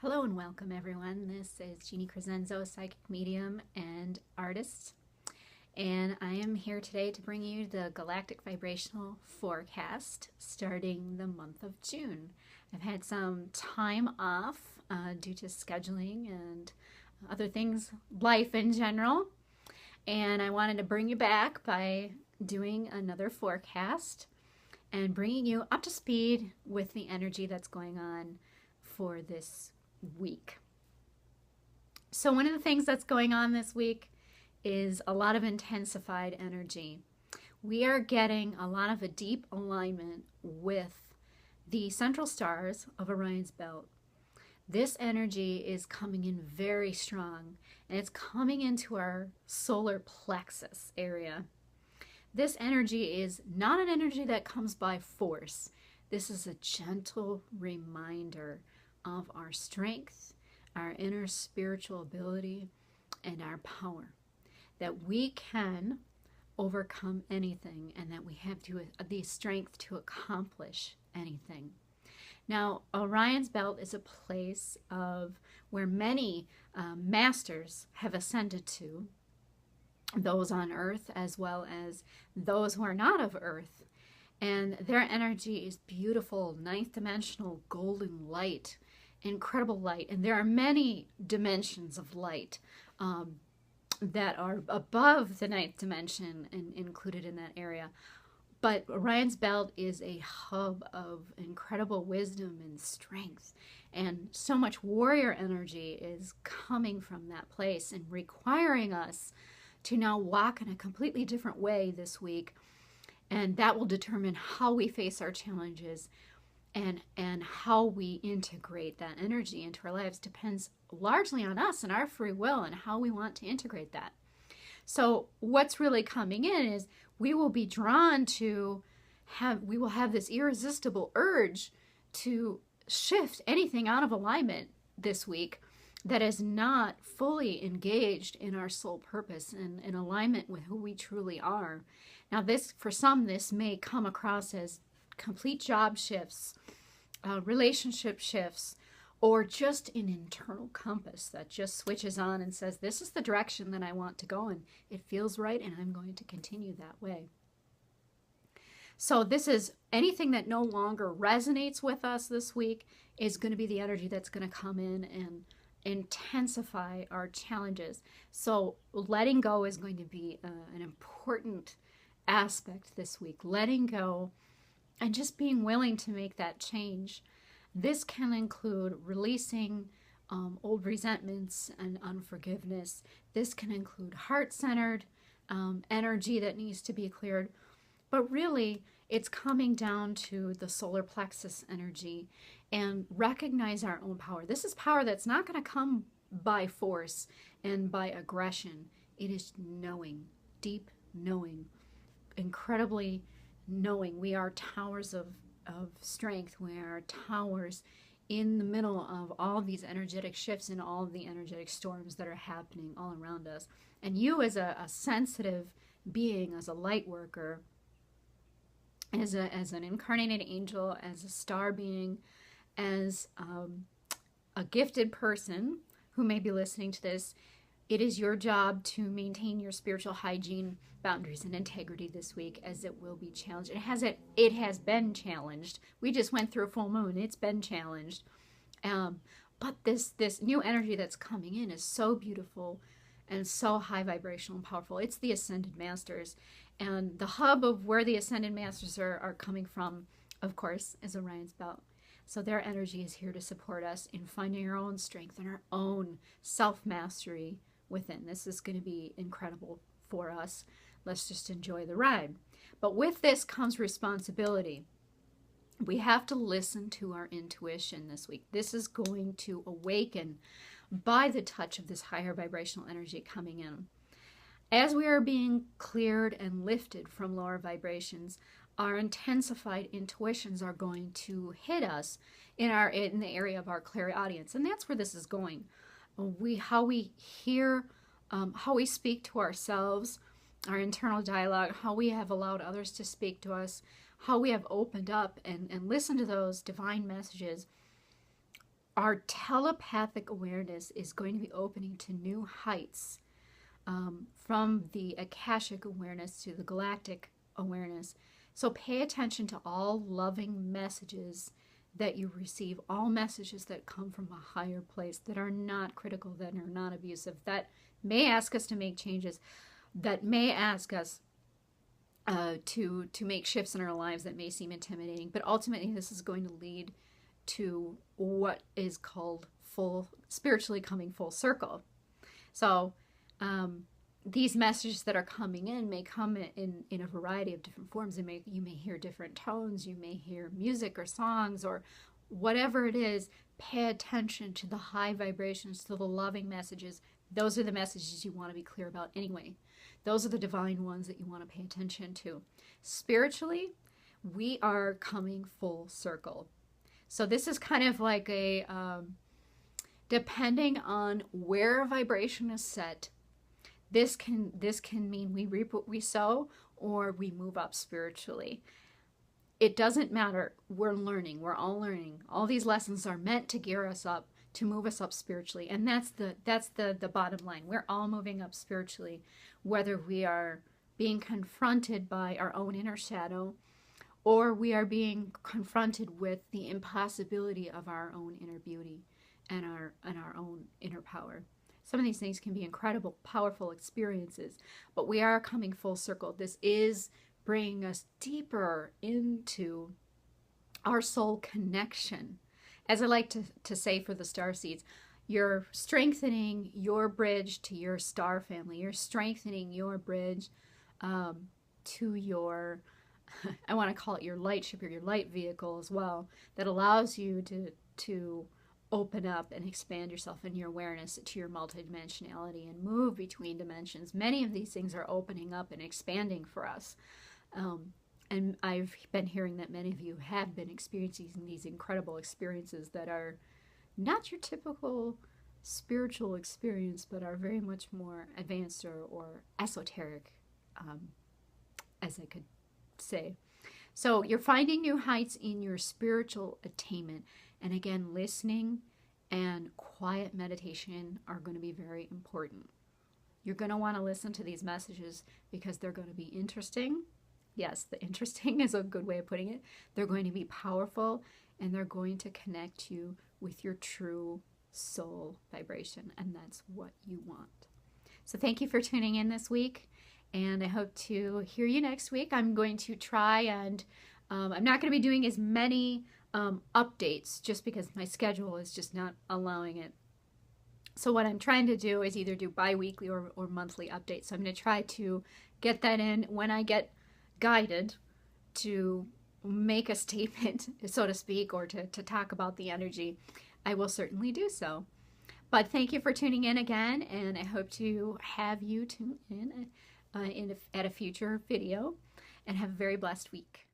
Hello and welcome everyone. This is Jeanne Crescenzo, psychic medium and artist. And I am here today to bring you the Galactic Vibrational Forecast starting the month of June. I've had some time off due to scheduling and other things, life in general. And I wanted to bring you back by doing another forecast and bringing you up to speed with the energy that's going on for this week. So one of the things that's going on this week is a lot of intensified energy. We are getting a lot of a deep alignment with the central stars of Orion's belt. This energy is coming in very strong, and it's coming into our solar plexus area. This energy is not an energy that comes by force. This is a gentle reminder of our strength, our inner spiritual ability, and our power. That we can overcome anything and that we have the strength to accomplish anything. Now, Orion's belt is a place of where many masters have ascended to, those on Earth as well as those who are not of Earth. And their energy is beautiful, ninth dimensional golden light, incredible light. And there are many dimensions of light that are above the ninth dimension and included in that area. But Orion's belt is a hub of incredible wisdom and strength. And so much warrior energy is coming from that place and requiring us to now walk in a completely different way this week. And that will determine how we face our challenges, and how we integrate that energy into our lives depends largely on us and our free will and how we want to integrate that. So what's really coming in is we will be drawn to we will have this irresistible urge to shift anything out of alignment this week that is not fully engaged in our soul purpose and in alignment with who we truly are. Now this, for some, this may come across as complete job shifts, relationship shifts, or just an internal compass that just switches on and says, this is the direction that I want to go in. It feels right and I'm going to continue that way. So this is anything that no longer resonates with us this week is going to be the energy that's going to come in and intensify our challenges. So letting go is going to be an important aspect this week. Letting go and just being willing to make that change. This can include releasing old resentments and unforgiveness. This can include heart-centered energy that needs to be cleared. But really, it's coming down to the solar plexus energy and recognize our own power. This is power that's not going to come by force and by aggression. It is knowing, deep knowing, incredibly knowing. We are towers of strength. We are towers in the middle of all of these energetic shifts and all of the energetic storms that are happening all around us. And you as a sensitive being, as a light worker, as an incarnated angel, as a star being, as a gifted person who may be listening to this, it is your job to maintain your spiritual hygiene, boundaries, and integrity this week, as it will be challenged. It has been challenged. We just went through a full moon. It's been challenged. But this new energy that's coming in is so beautiful and so high vibrational and powerful. It's the Ascended Masters. And the hub of where the Ascended Masters are coming from, of course, is Orion's belt. So their energy is here to support us in finding our own strength and our own self-mastery within. This is going to be incredible for us. Let's just enjoy the ride. But with this comes responsibility. We have to listen to our intuition this week. This is going to awaken by the touch of this higher vibrational energy coming in. As we are being cleared and lifted from lower vibrations, our intensified intuitions are going to hit us in the area of our clairaudience, and that's where this is going. How we hear, how we speak to ourselves, our internal dialogue, how we have allowed others to speak to us, how we have opened up and listened to those divine messages our telepathic awareness is going to be opening to new heights, from the Akashic awareness to the galactic awareness. So pay attention to all loving messages that you receive, all messages that come from a higher place, that are not critical, that are not abusive, that may ask us to make changes, that may ask us to make shifts in our lives that may seem intimidating. But ultimately, this is going to lead to what is called spiritually coming full circle. So these messages that are coming in may come in a variety of different forms. You may hear different tones, you may hear music or songs or whatever it is. Pay attention to the high vibrations, to the loving messages. Those are the messages you want to be clear about anyway. Those are the divine ones that you want to pay attention to. Spiritually, we are coming full circle. So this is kind of like a, depending on where a vibration is set, this can mean we reap what we sow, or we move up spiritually. It doesn't matter. We're learning. We're all learning. All these lessons are meant to gear us up, to move us up spiritually. And that's the bottom line. We're all moving up spiritually, whether we are being confronted by our own inner shadow, or we are being confronted with the impossibility of our own inner beauty and our own inner power. Some of these things can be incredible, powerful experiences, but we are coming full circle. This is bringing us deeper into our soul connection. As I like to say for the starseeds, you're strengthening your bridge to your star family. You're strengthening your bridge to your, I want to call it your light ship or your light vehicle as well, that allows you to open up and expand yourself in your awareness to your multidimensionality and move between dimensions. Many of these things are opening up and expanding for us. And I've been hearing that many of you have been experiencing these incredible experiences that are not your typical spiritual experience, but are very much more advanced or esoteric, as I could say. So you're finding new heights in your spiritual attainment. And again, listening and quiet meditation are going to be very important. You're going to want to listen to these messages because they're going to be interesting. Yes, the interesting is a good way of putting it. They're going to be powerful, and they're going to connect you with your true soul vibration, and that's what you want. So thank you for tuning in this week, and I hope to hear you next week. I'm going to try and I'm not going to be doing as many updates just because my schedule is just not allowing it. So what I'm trying to do is either do bi-weekly or monthly updates. So I'm going to try to get that in when I get guided to make a statement, so to speak, or to talk about the energy. I will certainly do so. But thank you for tuning in again, and I hope to have you tune in at a future video, and have a very blessed week.